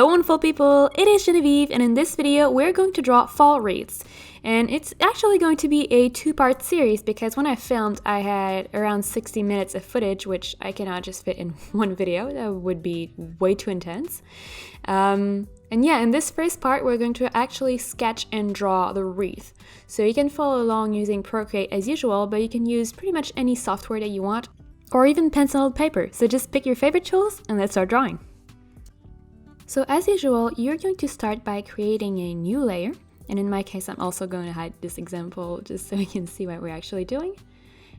Hello wonderful people, it is Genevieve, and in this video we're going to draw fall wreaths. And it's actually going to be a two-part series because when I filmed I had around 60 minutes of footage, which I cannot just fit in one video. That would be way too intense. And yeah, in this first part we're going to actually sketch and draw the wreath. So you can follow along using Procreate as usual, but you can use pretty much any software that you want, or even pencil and paper. So just pick your favorite tools and let's start drawing. So as usual, you're going to start by creating a new layer. And in my case, I'm also going to hide this example just so you can see what we're actually doing.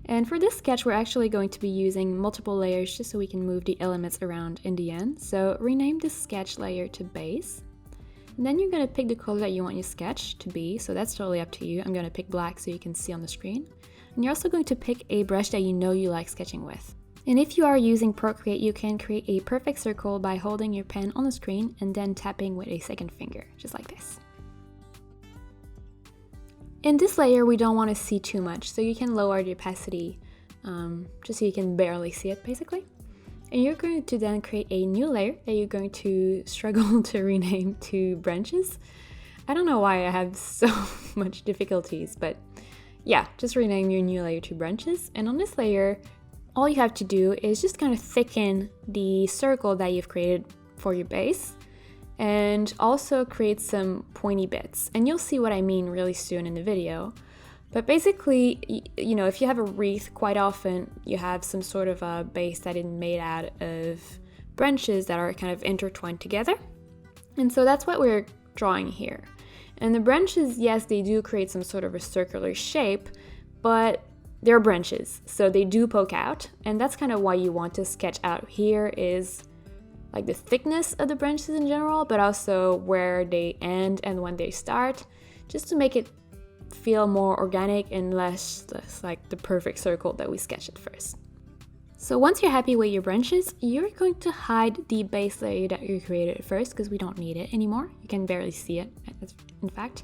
And for this sketch, we're actually going to be using multiple layers just so we can move the elements around in the end. So rename this sketch layer to base. And then you're going to pick the color that you want your sketch to be. So that's totally up to you. I'm going to pick black so you can see on the screen. And you're also going to pick a brush that you know you like sketching with. And if you are using Procreate, you can create a perfect circle by holding your pen on the screen and then tapping with a second finger, just like this. In this layer, we don't want to see too much, so you can lower the opacity just so you can barely see it, basically. And you're going to then create a new layer that you're going to struggle to rename to branches. I don't know why I have so much difficulties, but yeah, just rename your new layer to branches. And on this layer, all you have to do is just kind of thicken the circle that you've created for your base and also create some pointy bits. And you'll see what I mean really soon in the video. But basically, you know, if you have a wreath, quite often you have some sort of a base that is made out of branches that are kind of intertwined together. And so that's what we're drawing here. And the branches, yes, they do create some sort of a circular shape, but they're branches, so they do poke out, and that's kind of why you want to sketch out here is like the thickness of the branches in general, but also where they end and when they start, just to make it feel more organic and less like the perfect circle that we sketched at first. So once you're happy with your branches, you're going to hide the base layer that you created at first because we don't need it anymore. You can barely see it, in fact.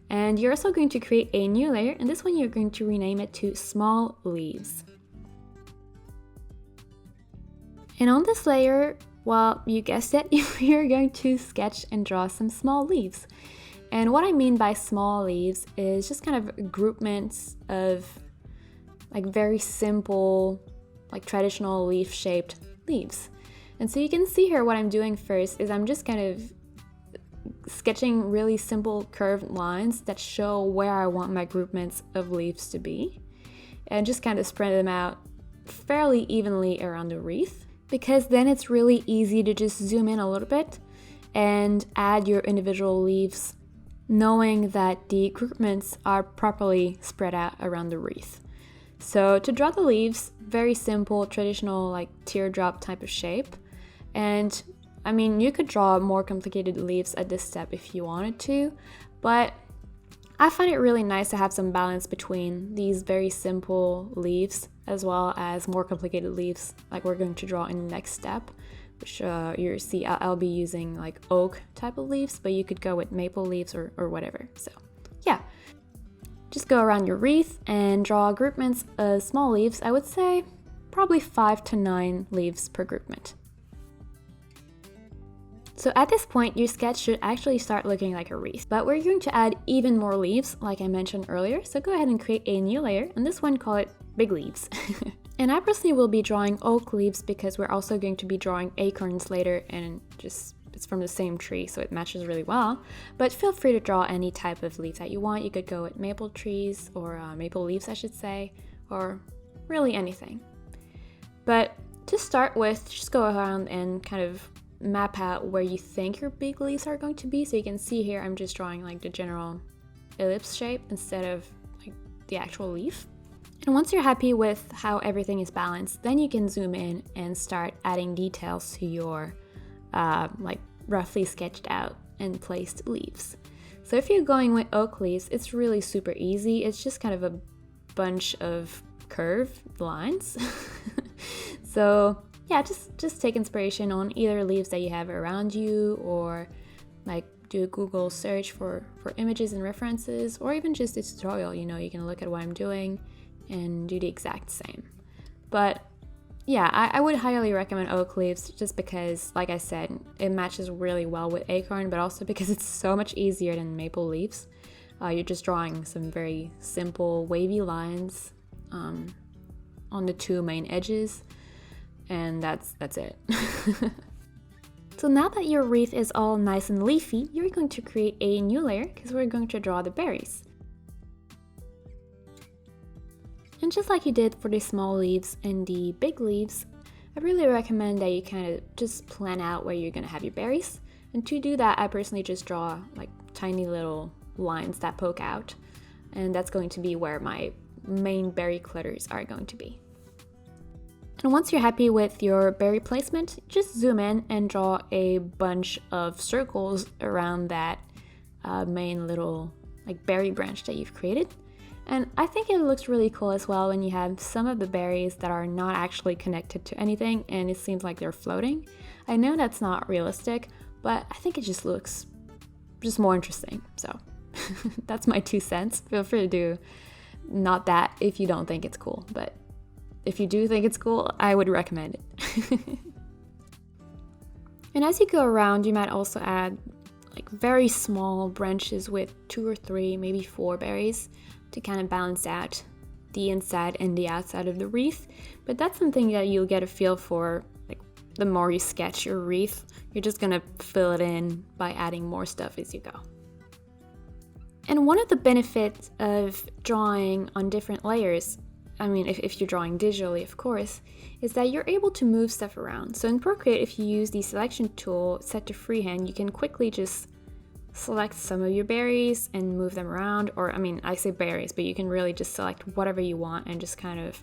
And you're also going to create a new layer, and this one you're going to rename it to small leaves. And on this layer, well, you guessed it, you're going to sketch and draw some small leaves. And what I mean by small leaves is just kind of groupments of like very simple, like traditional leaf-shaped leaves. And so you can see here what I'm doing first is I'm just kind of sketching really simple curved lines that show where I want my groupments of leaves to be, and just kind of spread them out fairly evenly around the wreath, because then it's really easy to just zoom in a little bit and add your individual leaves, knowing that the groupments are properly spread out around the wreath. So to draw the leaves, very simple, traditional like teardrop type of shape. And I mean, you could draw more complicated leaves at this step if you wanted to, but I find it really nice to have some balance between these very simple leaves as well as more complicated leaves like we're going to draw in the next step, which you see I'll be using like oak type of leaves, but you could go with maple leaves or whatever. So yeah, just go around your wreath and draw groupments of small leaves. I would say probably 5 to 9 leaves per groupment. So at this point, your sketch should actually start looking like a wreath, but we're going to add even more leaves, like I mentioned earlier. So go ahead and create a new layer, and this one, call it big leaves. And I personally will be drawing oak leaves because we're also going to be drawing acorns later, and just it's from the same tree, so it matches really well. But feel free to draw any type of leaf that you want. You could go with maple trees, or maple leaves, I should say, or really anything. But to start with, just go around and kind of map out where you think your big leaves are going to be. So you can see here I'm just drawing like the general ellipse shape instead of like the actual leaf. And once you're happy with how everything is balanced, then you can zoom in and start adding details to your like roughly sketched out and placed leaves. So if you're going with oak leaves, it's really super easy. It's just kind of a bunch of curved lines. So yeah, just take inspiration on either leaves that you have around you, or like do a Google search for images and references, or even just a tutorial. You know, you can look at what I'm doing and do the exact same. But yeah, I would highly recommend oak leaves just because, like I said, it matches really well with acorn, but also because it's so much easier than maple leaves. You're just drawing some very simple wavy lines on the two main edges, and that's it. So now that your wreath is all nice and leafy, you're going to create a new layer because we're going to draw the berries. And just like you did for the small leaves and the big leaves, I really recommend that you kind of just plan out where you're going to have your berries. And to do that, I personally just draw like tiny little lines that poke out. And that's going to be where my main berry clutters are going to be. And once you're happy with your berry placement, just zoom in and draw a bunch of circles around that main little like berry branch that you've created. And I think it looks really cool as well when you have some of the berries that are not actually connected to anything and it seems like they're floating. I know that's not realistic, but I think it just looks just more interesting. So that's my 2 cents. Feel free to do not that if you don't think it's cool, but if you do think it's cool, I would recommend it. And as you go around, you might also add like very small branches with 2 or 3, maybe 4 berries to kind of balance out the inside and the outside of the wreath. But that's something that you'll get a feel for like the more you sketch your wreath. You're just gonna fill it in by adding more stuff as you go. And one of the benefits of drawing on different layers, I mean if you're drawing digitally of course, is that you're able to move stuff around. So in Procreate, if you use the selection tool set to freehand, you can quickly just select some of your berries and move them around, or I mean I say berries, but you can really just select whatever you want and just kind of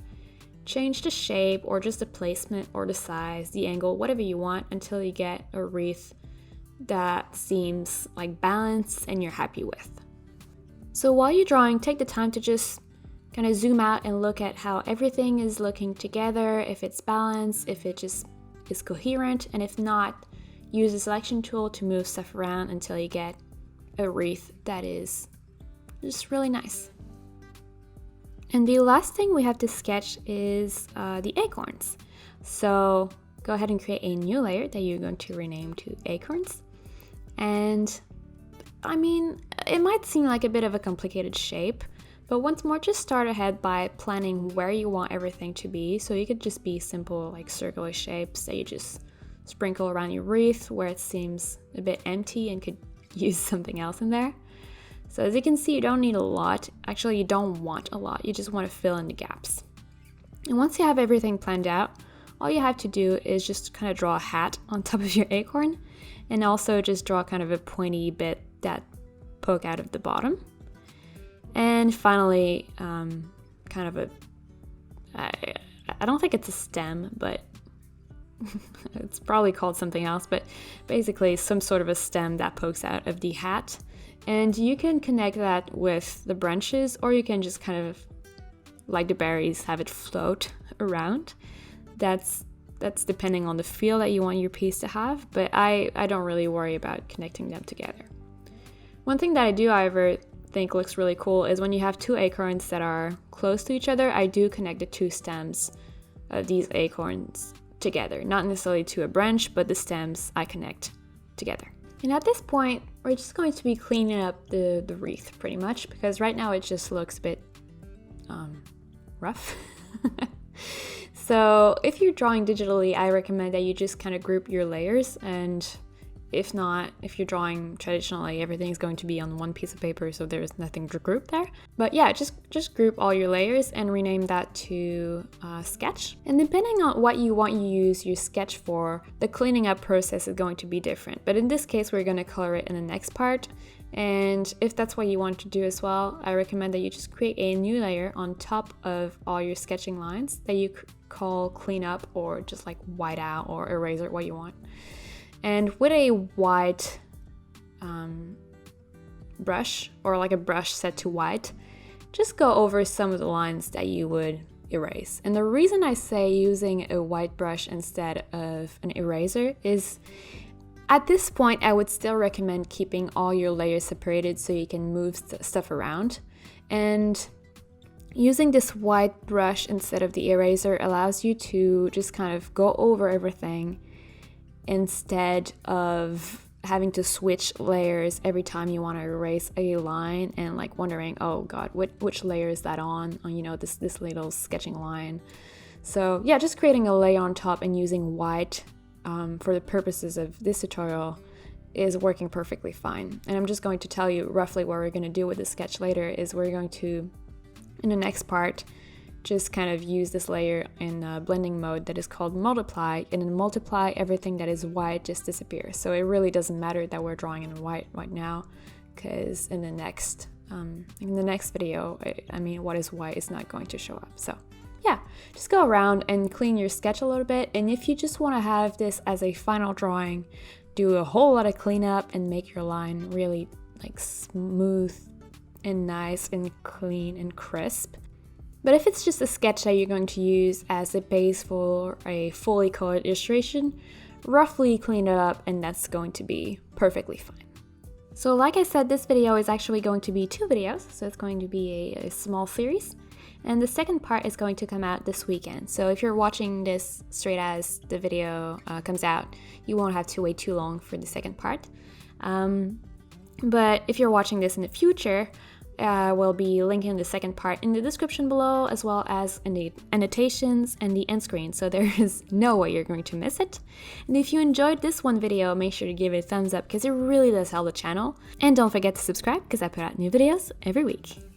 change the shape or just the placement or the size, the angle, whatever you want until you get a wreath that seems like balanced and you're happy with. So while you're drawing, take the time to just kind of zoom out and look at how everything is looking together, if it's balanced, if it just is coherent, and if not, use the selection tool to move stuff around until you get a wreath that is just really nice. And the last thing we have to sketch is the acorns. So go ahead and create a new layer that you're going to rename to acorns. And I mean, it might seem like a bit of a complicated shape, but once more, just start ahead by planning where you want everything to be. So you could just be simple like circular shapes that you just sprinkle around your wreath where it seems a bit empty and could use something else in there. So as you can see, you don't need a lot. Actually, you don't want a lot. You just want to fill in the gaps. And once you have everything planned out, all you have to do is just kind of draw a hat on top of your acorn and also just draw kind of a pointy bit that poke out of the bottom. And finally, kind of I don't think it's a stem, but it's probably called something else, but basically some sort of a stem that pokes out of the hat. And you can connect that with the branches, or you can just kind of, like the berries, have it float around. That's depending on the feel that you want your piece to have, but I don't really worry about connecting them together. One thing that I do, however, think looks really cool is when you have 2 acorns that are close to each other, I do connect the 2 stems of these acorns together. Not necessarily to a branch, but the stems I connect together. And at this point, we're just going to be cleaning up the wreath pretty much, because right now it just looks a bit rough. So if you're drawing digitally, I recommend that you just kind of group your layers, and if not, if you're drawing traditionally, everything's going to be on one piece of paper, so there's nothing to group there. But yeah, just group all your layers and rename that to sketch. And depending on what you want to use your sketch for, the cleaning up process is going to be different. But in this case, we're going to color it in the next part. And if that's what you want to do as well, I recommend that you just create a new layer on top of all your sketching lines that you call cleanup, or just like white out or eraser, what you want. And with a white brush, or like a brush set to white, just go over some of the lines that you would erase. And the reason I say using a white brush instead of an eraser is, at this point, I would still recommend keeping all your layers separated so you can move stuff around. And Using this white brush instead of the eraser allows you to just kind of go over everything instead of having to switch layers every time you want to erase a line and like wondering, oh god, which layer is that on, you know, this little sketching line. So yeah, just creating a layer on top and using white for the purposes of this tutorial is working perfectly fine. And I'm just going to tell you roughly what we're going to do with the sketch later is we're going to, in the next part, just kind of use this layer in blending mode that is called multiply, and in multiply everything that is white just disappears. So it really doesn't matter that we're drawing in white right now, because in the next video, I mean what is white is not going to show up. So yeah, just go around and clean your sketch a little bit, and if you just want to have this as a final drawing, do a whole lot of cleanup and make your line really like smooth and nice and clean and crisp. But if it's just a sketch that you're going to use as a base for a fully colored illustration, roughly clean it up and that's going to be perfectly fine. So like I said, this video is actually going to be 2 videos, so it's going to be a small series. And the second part is going to come out this weekend. So if you're watching this straight as the video comes out, you won't have to wait too long for the second part. But if you're watching this in the future, we'll be linking the second part in the description below, as well as in the annotations and the end screen, so there is no way you're going to miss it. And if you enjoyed this one video, make sure to give it a thumbs up because it really does help the channel. And don't forget to subscribe because I put out new videos every week.